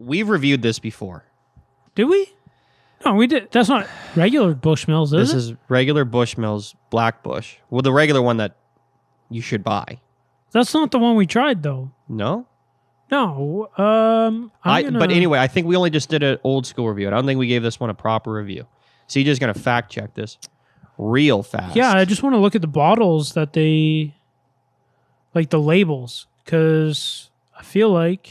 we've reviewed this before. Did we? No, we did. That's not regular Bushmills, is it? This is regular Bushmills Black Bush. Well, the regular one that you should buy. That's not the one we tried, though. No? No. But anyway, I think we only just did an old school review. I don't think we gave this one a proper review. So you're just going to fact check this real fast. Yeah, I just want to look at the bottles that they... Like the labels. Because I feel like...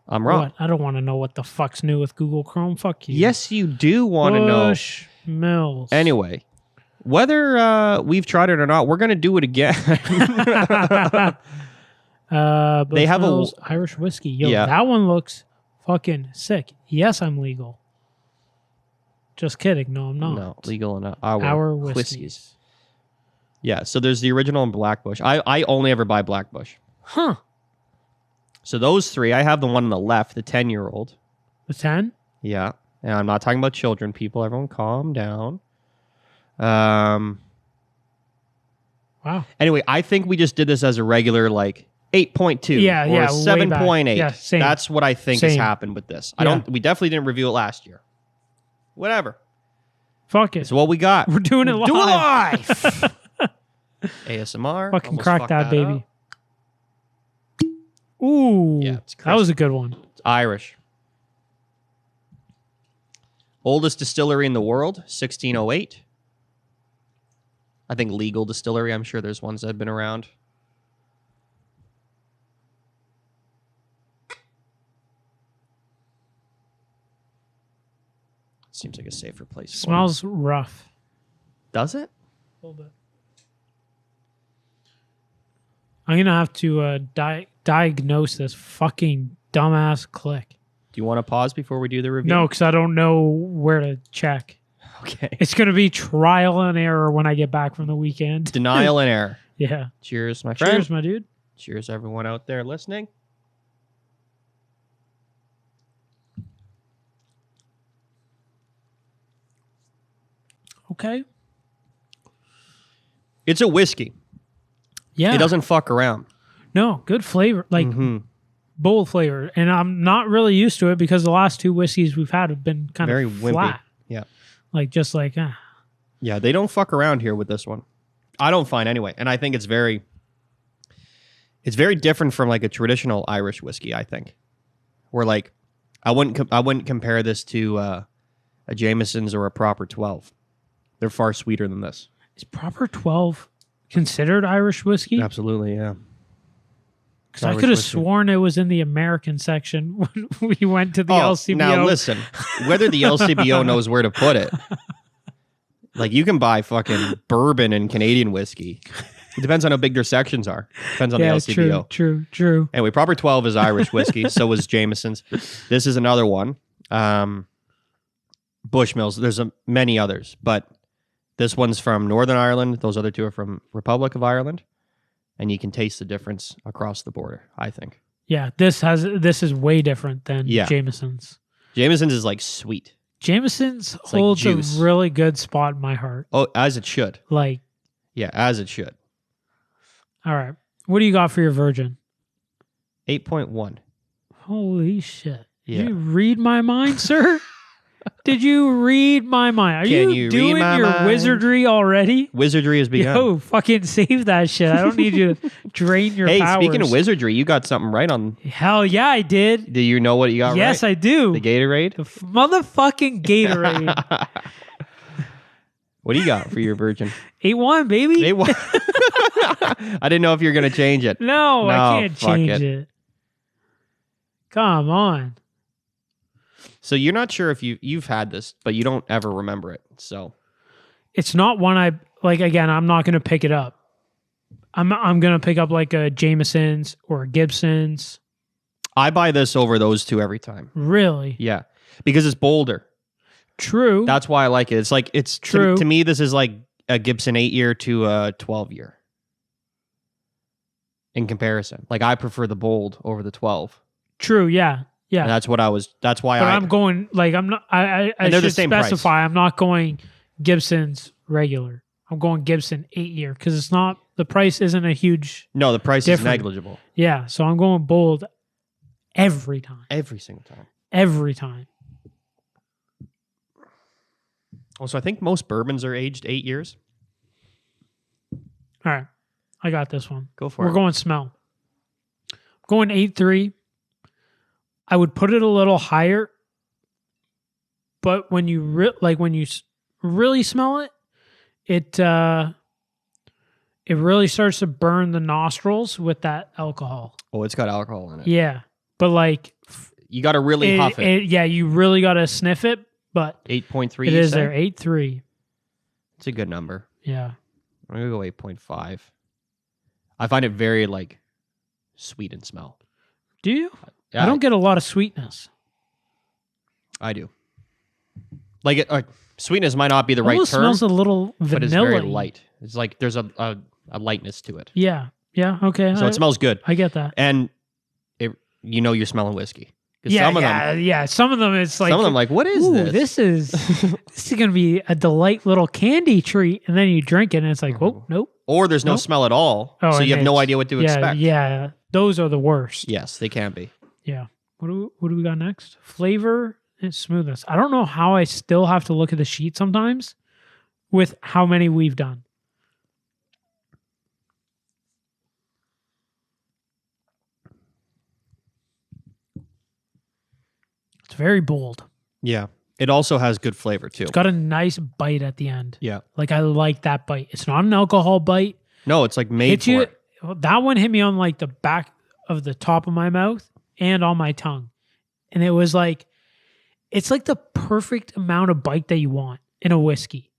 I'm wrong. What? I don't want to know what the fuck's new with Google Chrome. Fuck you. Yes, you do want to know. Bushmills. Anyway, whether we've tried it or not, we're going to do it again. They have a Irish whiskey. Yo, Yeah. that one looks fucking sick. Yes, I'm legal. Just kidding. No, I'm not. No, legal in our whiskeys. whiskeys. Yeah, so there's the original and Black Bush. I only ever buy Black Bush. Huh. So those three, I have the one on the left, the 10-year-old. The 10? Yeah. And I'm not talking about children, people. Everyone calm down. Wow. Anyway, I think we just did this as a regular, like, 8.2 Yeah, or yeah, 7.8. Yeah, same. That's what I think has happened with this. Yeah. We definitely didn't review it last year. Whatever. Fuck it. It's what we got. We're doing it live. Do it live. Fucking ASMR. Almost crack fucked that, baby. up. Ooh. Yeah, it's that was a good one. It's Irish. Oldest distillery in the world, 1608. I think legal distillery. I'm sure there's ones that have been around. Seems like a safer place. For Smells rough. Does it? A little bit. I'm going to have to diagnose this fucking dumbass click. Do you want to pause before we do the review? No, because I don't know where to check. Okay. It's going to be trial and error when I get back from the weekend. Denial and error. Yeah. Cheers, my friend. Cheers, my dude. Cheers, everyone out there listening. Okay. It's a whiskey. Yeah. It doesn't fuck around. No, good flavor. Like, bold flavor. And I'm not really used to it because the last two whiskeys we've had have been kind Very of wimpy. flat. Yeah. Like, just like, Yeah, they don't fuck around here with this one. I don't find anyway. And I think it's very different from like a traditional Irish whiskey, I think. Where like, I wouldn't compare this to a Jameson's or a proper 12. They're far sweeter than this. Is proper 12 considered Irish whiskey? Absolutely, yeah. Because I could have sworn it was in the American section when we went to the LCBO. Now listen, whether the LCBO knows where to put it, like you can buy fucking bourbon and Canadian whiskey. It depends on how big their sections are. Depends on the LCBO. True. Anyway, proper 12 is Irish whiskey. So is Jameson's. This is another one. Bushmills. There's many others, but this one's from Northern Ireland. Those other two are from Republic of Ireland. And you can taste the difference across the border, I think. Yeah, this is way different than Jameson's. Jameson's is like sweet. Jameson's holds a really good spot in my heart. Oh, as it should. Like, yeah, as it should. All right. What do you got for your virgin? 8.1. Holy shit. Yeah. Did you read my mind, sir? Did you read my mind? Are you doing your wizardry already? Wizardry has begun. Yo, fucking save that shit. I don't need you to drain your powers. Hey, speaking of wizardry, you got something right on. Hell yeah, I did. Do you know what you got right? Yes, I do. The Gatorade? The motherfucking Gatorade. What do you got for your virgin? 8-1, baby. 8-1. I didn't know if you were going to change it. No, I can't change it. Come on. So you're not sure if you've had this, but you don't ever remember it. So it's not one I like. Again, I'm not going to pick it up. I'm going to pick up like a Jameson's or a Gibson's. I buy this over those two every time. Really? Yeah, because it's bolder. True. That's why I like it. It's true. To me, this is like a Gibson 8-year to a 12-year. In comparison, like I prefer the bold over the 12. True. Yeah. Yeah, and that's why I'm going like I'm not. I should specify. Price. I'm not going Gibson's regular. I'm going Gibson 8-year because it's not the price isn't a huge. No, the price is negligible. Yeah, so I'm going bold. Every time. Every single time. Every time. Oh, so I think most bourbons are aged 8 years. All right. I got this one. Go for it. We're going smell. Going 8.3. I would put it a little higher, but when you really smell it, it really starts to burn the nostrils with that alcohol. Oh, it's got alcohol in it. Yeah, but like you got to really huff it. Yeah, you really got to sniff it. But 8.3. It is there. 8.3. It's a good number. Yeah, I'm gonna go 8.5. I find it very like sweet in smell. Do you? Yeah, I don't get a lot of sweetness. I do. Like sweetness might not be the right Almost term. Smells a little vanilla. But it's very light. It's like there's a lightness to it. Yeah. Yeah. Okay. So it smells good. I get that. And you're smelling whiskey. Yeah. Some of them, it's like some of them like, what is this? This is going to be a delight little candy treat, and then you drink it, and it's like, oh, nope. Or there's no smell at all, so you have no idea what to expect. Yeah, those are the worst. Yes, they can be. Yeah. What do we got next? Flavor and smoothness. I don't know how I still have to look at the sheet sometimes with how many we've done. It's very bold. Yeah. It also has good flavor too. It's got a nice bite at the end. Yeah. Like I like that bite. It's not an alcohol bite. No, it's like made for it. That one hit me on like the back of the top of my mouth and on my tongue. And it was like, it's like the perfect amount of bite that you want in a whiskey,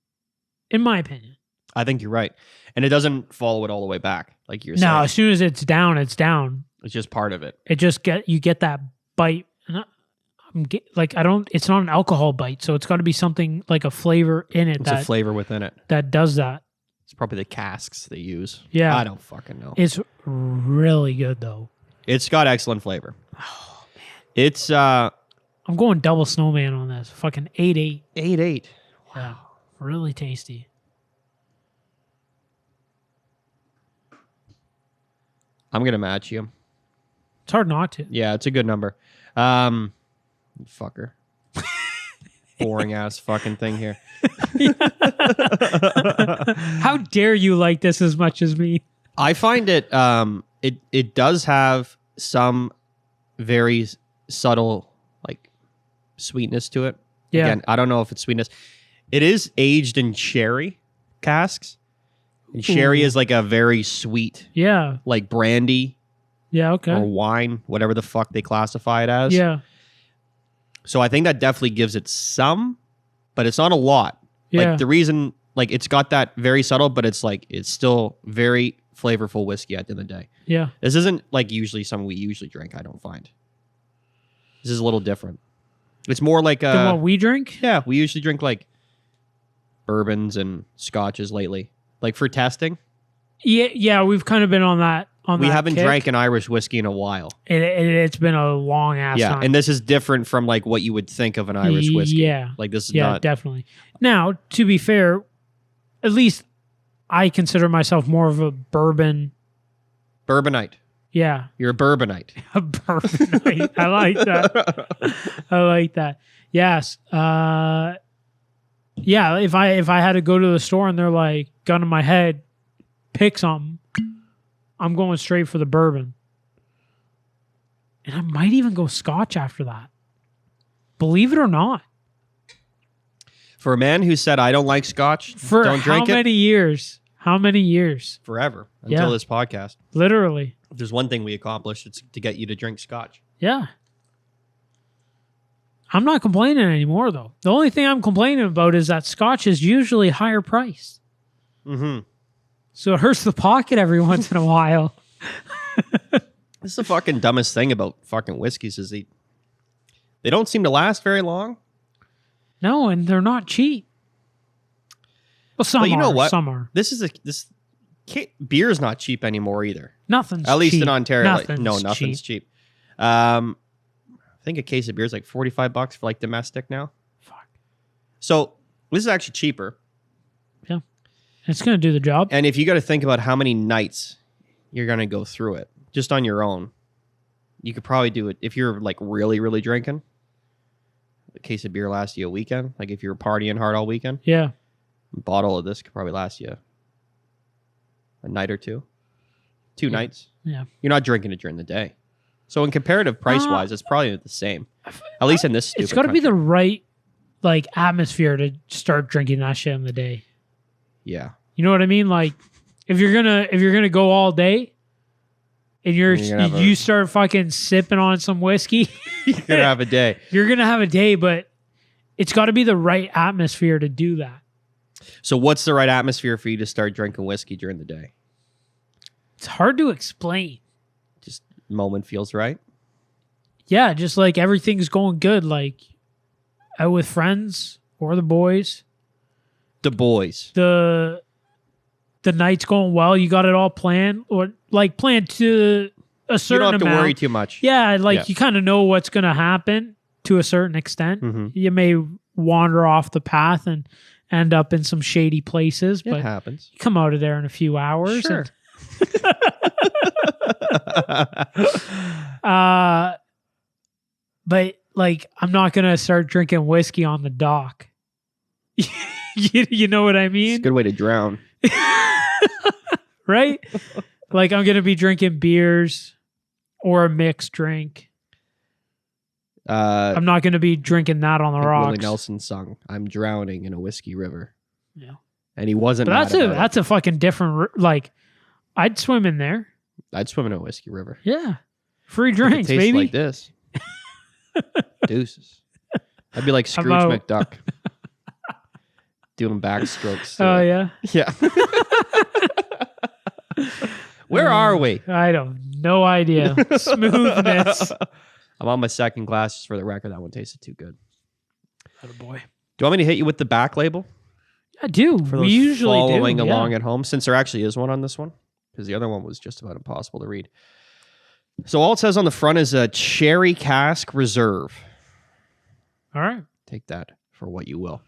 in my opinion. I think you're right. And it doesn't follow it all the way back, like you're saying. No, as soon as it's down, it's down. It's just part of it. You get that bite. And it's not an alcohol bite, so it's got to be something like a flavor in it. It's a flavor within it. That does that. It's probably the casks they use. Yeah. I don't fucking know. It's really good though. It's got excellent flavor. Oh man. It's I'm going double snowman on this. Fucking 8.8. 8.8. Wow. Yeah. Really tasty. I'm gonna match you. It's hard not to. Yeah, it's a good number. Fucker. Boring ass fucking thing here. How dare you like this as much as me? I find it it does have some very subtle like sweetness to it. Yeah. Again, I don't know if it's sweetness. It is aged in sherry casks. And sherry is like a very sweet, like brandy. Yeah, okay. Or wine, whatever the fuck they classify it as. Yeah. So I think that definitely gives it some, but it's not a lot. Yeah. Like the reason, like it's got that very subtle, but it's like, it's still very flavorful whiskey at the end of the day. Yeah. This isn't like usually something we usually drink, I don't find. This is a little different. It's more like than what we drink? Yeah, we usually drink like bourbons and scotches lately. Like for testing. Yeah, we've kind of been on that. We haven't drank an Irish whiskey in a while. It's been a long ass time. And this is different from like what you would think of an Irish whiskey. Yeah. Like this is not... definitely. Now, to be fair, at least I consider myself more of a bourbonite. Yeah. You're a bourbonite. A bourbonite. I like that. I like that. Yes. Yeah, if I had to go to the store and they're like, gun to my head, pick something, I'm going straight for the bourbon. And I might even go scotch after that. Believe it or not. For a man who said, I don't like scotch, don't drink it. For how many years? How many years? Forever. Until this podcast. Literally. If there's one thing we accomplished, it's to get you to drink scotch. Yeah. I'm not complaining anymore, though. The only thing I'm complaining about is that scotch is usually higher priced. Mm-hmm. So it hurts the pocket every once in a while. This is the fucking dumbest thing about fucking whiskeys is they don't seem to last very long. No, and they're not cheap. Well, some but you know what? Some are. Beer is not cheap anymore either. Nothing's cheap. At least in Ontario. Nothing's cheap. I think a case of beer is like $45 for like domestic now. Fuck. So this is actually cheaper. Yeah. It's going to do the job. And if you got to think about how many nights you're going to go through it just on your own, you could probably do it if you're like really, really drinking. A case of beer lasts you a weekend. Like if you're partying hard all weekend. Yeah. A bottle of this could probably last you a night or two. Two nights. Yeah. You're not drinking it during the day. So in comparative price wise, it's probably the same. At least in this stupid It's got to be country. the right like atmosphere to start drinking that shit in the day. Yeah. You know what I mean? Like if you're gonna go all day and you start fucking sipping on some whiskey, You're gonna have a day. You're gonna have a day, but it's got to be the right atmosphere to do that. So what's the right atmosphere for you to start drinking whiskey during the day? It's hard to explain. Just moment feels right. Yeah, just like everything's going good, like out with friends or the boys. The boys. The night's going well. You got it all planned, or like planned to a certain amount. You don't have to worry too much. Yeah, like you kind of know what's going to happen to a certain extent. Mm-hmm. You may wander off the path and end up in some shady places, but it happens. you come out of there in a few hours. Sure. But like, I'm not going to start drinking whiskey on the dock. You know what I mean? It's a good way to drown. Right? Like I'm going to be drinking beers or a mixed drink. I'm not going to be drinking that on the rocks. Willie Nelson sung, "I'm drowning in a whiskey river." Yeah. And he wasn't. But that's a fucking different, like, I'd swim in there. I'd swim in a whiskey river. Yeah. Free drinks, It tastes baby. like this. Deuces. I'd be like Scrooge McDuck. Doing backstrokes. Oh, yeah? Yeah. Where are we? I don't. No idea. Smoothness. I'm on my second glass, just for the record. That one tasted too good. Attaboy. Do you want me to hit you with the back label? I do. For those we usually following do. along at home, since there actually is one on this one, because the other one was just about impossible to read. So all it says on the front is a cherry cask reserve. All right. Take that for what you will.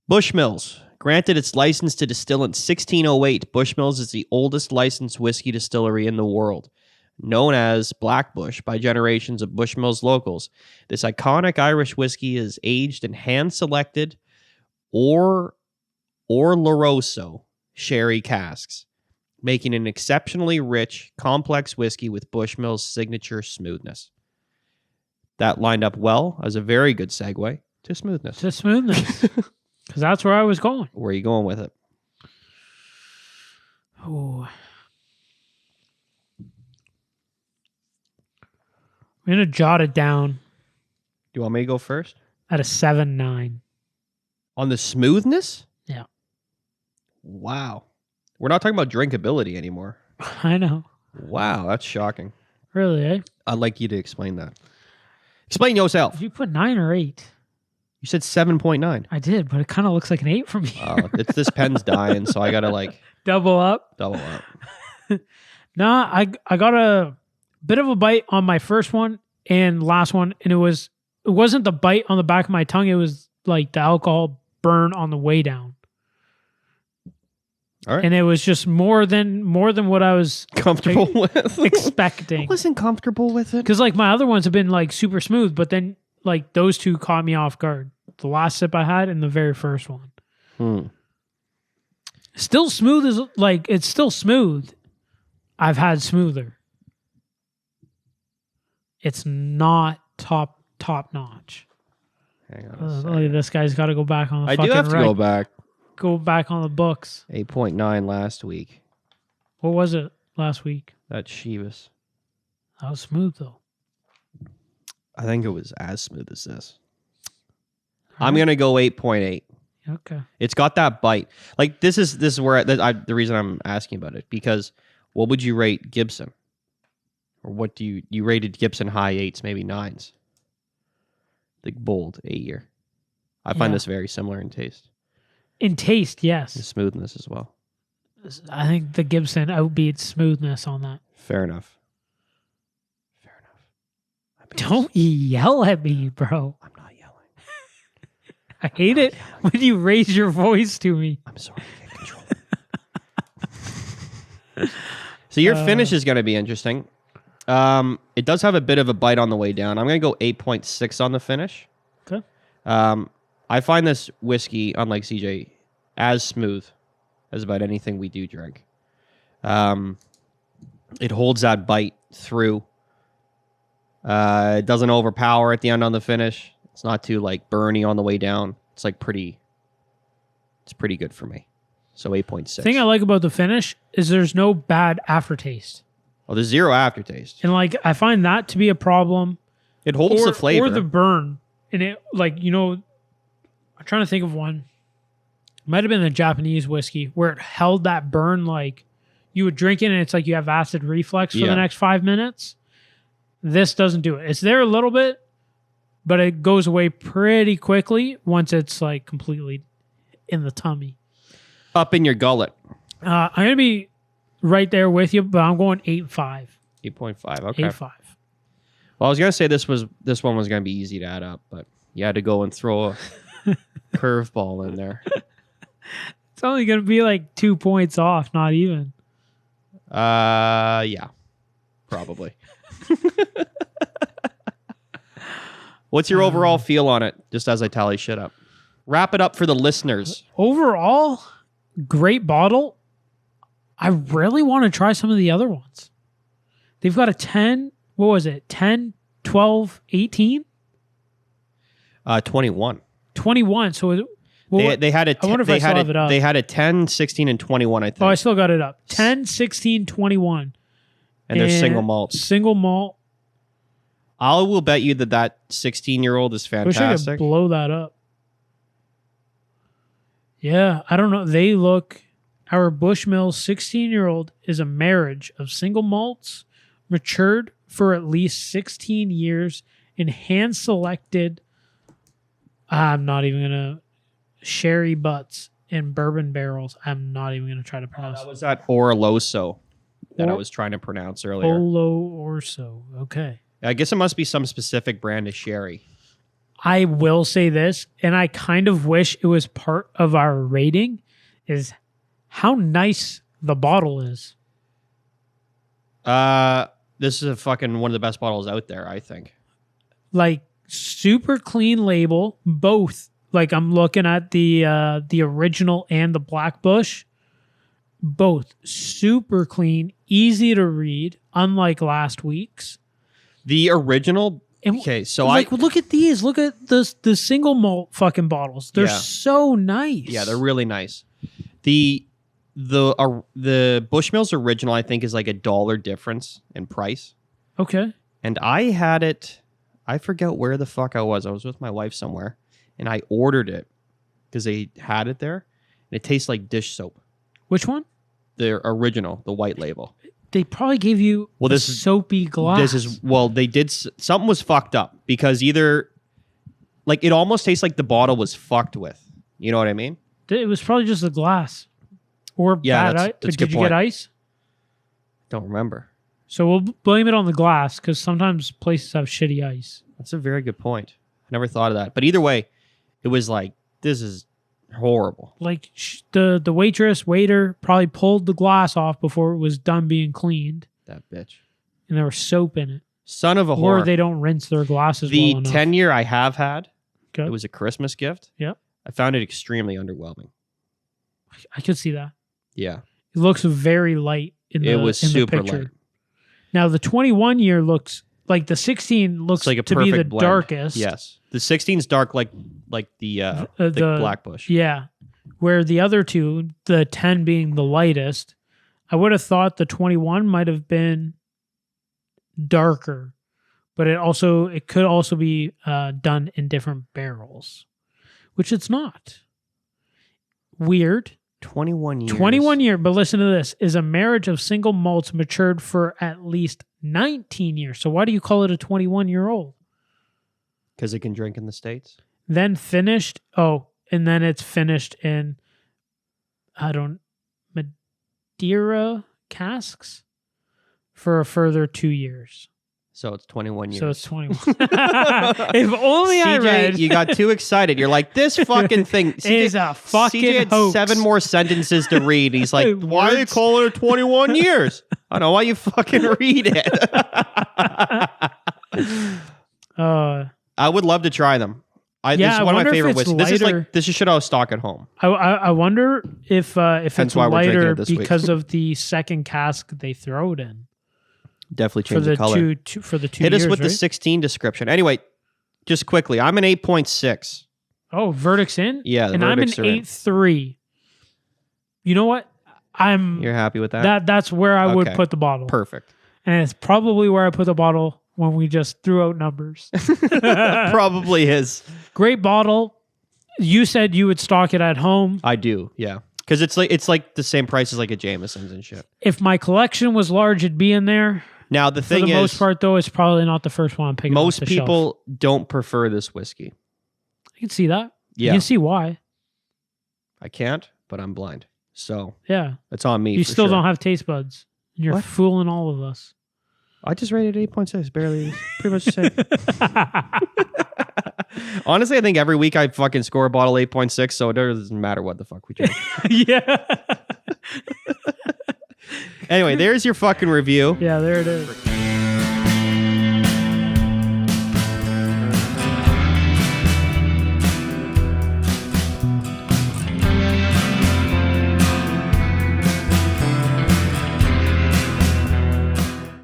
Bushmills. Granted its license to distill in 1608, Bushmills is the oldest licensed whiskey distillery in the world. Known as Black Bush by generations of Bushmills locals, this iconic Irish whiskey is aged in hand-selected or Oloroso sherry casks, making an exceptionally rich, complex whiskey with Bushmills' signature smoothness. That lined up well as a very good segue to smoothness. To smoothness. Because that's where I was going. Where are you going with it? Oh. I'm going to jot it down Do you want me to go first? at a 7.9. On the smoothness? Yeah. Wow. We're not talking about drinkability anymore. I know. Wow, that's shocking. Really, eh? I'd like you to explain that. Explain yourself. Did you put 9 or 8? You said 7.9. I did, but it kind of looks like an 8 from here. It's this pen's dying, so I gotta like Double up. double up. Nah, I got a bit of a bite on my first one and last one, and it wasn't the bite on the back of my tongue. It was like the alcohol burn on the way down. All right. And it was just more than what I was Comfortable with. expecting. I wasn't comfortable with it. Because like my other ones have been like super smooth, but then like those two caught me off guard. The last sip I had and the very first one. Still smooth as like it's still smooth. I've had smoother. It's not top notch. Hang on. Look at this guy's got to go back on the I fucking do have to go back. Go back on the books. 8.9 last week. What was it last week? That's Chivas. That was smooth though. I think it was as smooth as this. I'm gonna go 8.8. Okay. It's got that bite. Like this is where the reason I'm asking about it, because what would you rate Gibson? Or what do you rated Gibson high 8s, maybe 9s? The bold 8-year. I find this very similar in taste. In taste, yes. The smoothness as well. I think the Gibson outbeats smoothness on that. Fair enough. Don't yell at me, bro. I'm not yelling. I hate it when you raise your voice to me. I'm sorry, I can't control it. So your finish is going to be interesting. It does have a bit of a bite on the way down. I'm going to go 8.6 on the finish. Okay. I find this whiskey, unlike CJ, as smooth as about anything we do drink. It holds that bite through. It doesn't overpower at the end on the finish. It's not too like burny on the way down. It's like pretty good for me. So 8.6. The thing I like about the finish is there's no bad aftertaste. Oh, there's zero aftertaste. And like I find that to be a problem. It holds the flavor. Or the burn. And it like, you know, I'm trying to think of one. It might have been the Japanese whiskey where it held that burn like you would drink it and it's like you have acid reflux for the next 5 minutes. This doesn't do it. It's there a little bit, but it goes away pretty quickly once it's like completely in the tummy. Up in your gullet. I'm going to be right there with you, but I'm going 8.5. 8.5. Okay. 8.5. Well, I was going to say this one was going to be easy to add up, but you had to go and throw a curveball in there. It's only going to be like 2 points off, not even. Yeah. Probably. What's your overall feel on it, just as I tally shit up? Wrap it up for the listeners. Overall, great bottle. I really want to try some of the other ones. They've got a 10, what was it? 10, 12, 18? 21. 21. So they had a I wonder if I still have it up. They had a 10, 16, and 21, I think. Oh, I still got it up. 10, 16, 21. And they're single malts. Single malt. I will bet you that 16-year-old is fantastic. I wish I could blow that up. Yeah, I don't know. They look... Our Bushmills 16-year-old is a marriage of single malts matured for at least 16 years in hand-selected... I'm not even going to... Sherry butts in bourbon barrels. I'm not even going to try to pronounce. That was that Orloso that I was trying to pronounce earlier. Orso. Okay. I guess it must be some specific brand of sherry. I will say this, and I kind of wish it was part of our rating, is how nice the bottle is. This is a fucking one of the best bottles out there, I think. Like, super clean label, both. Like, I'm looking at the original and the Black Bush. Both super clean, easy to read, unlike last week's. The original... Okay, so like, look at these. Look at the single malt fucking bottles. They're so nice. Yeah, they're really nice. The Bushmills original, I think, is like $1 difference in price. Okay. And I had it... I forget where the fuck I was. I was with my wife somewhere, and I ordered it because they had it there, and it tastes like dish soap. Which one? The original, the white label. They probably gave you soapy glass. They did, something was fucked up because either, like, it almost tastes like the bottle was fucked with. You know what I mean? It was probably just the glass. Or bad ice. Did you get ice? Don't remember. So we'll blame it on the glass because sometimes places have shitty ice. That's a very good point. I never thought of that. But either way, it was like, this is horrible. Like the waiter probably pulled the glass off before it was done being cleaned. That bitch. And there was soap in it. Son of a whore. Or they don't rinse their glasses well enough. The 10-year I have had, okay. It was a Christmas gift. Yep. I found it extremely underwhelming. I could see that. Yeah. It looks very light in the super picture. light. Now the 21-year looks like the 16 looks like to be the blend. darkest. Yes. The 16's dark like the Black Bush. Yeah. Where the other two, the 10 being the lightest, I would have thought the 21 might have been darker, but it could also be done in different barrels, which it's not. Weird. 21 years. 21 year, but listen to this, is a marriage of single malts matured for at least 19 years. So why do you call it a 21-year-old? Because it can drink in the States. Then finished, and then it's finished in, Madeira casks for a further 2 years. So it's 21 years. So it's 21. If only I read. You got too excited. You're like, this fucking thing is a fucking CJ had hoax. 7 more sentences to read. He's like, why are they calling it 21 years? I don't know why you fucking read it. I would love to try them. This Yeah, is I one of my wonder if favorite it's whiskeys. lighter. This is shit I would stock at home. I wonder if it's why we're drinking lighter it this week. because of the second cask they throw it in. Definitely For change the color. For the 2 Hit years, us with the right? 16 description. Anyway, just quickly, I'm an 8.6. Oh, verdict's in? Yeah, the and I'm an verdicts are in. 8.3. You know what? You're happy with that? That's where I would Okay. put the bottle. Perfect. And it's probably where I put the bottle when we just threw out numbers. Probably is. Great bottle. You said you would stock it at home. I do, yeah. Because it's like the same price as like a Jameson's and shit. If my collection was large, it'd be in there. Now the For thing the is, most part, though, it's probably not the first one I'm picking. most off the shelf. people don't prefer this whiskey. I can see that. Yeah. You can see why. I can't, but I'm blind. So Yeah. it's on me. You for still sure. don't have taste buds. You're What? fooling all of us. I just rated 8.6, barely. Pretty much the same. Honestly, I think every week I fucking score a bottle 8.6, so it doesn't matter what the fuck we drink. Yeah. Anyway, there's your fucking review. Yeah, there it is.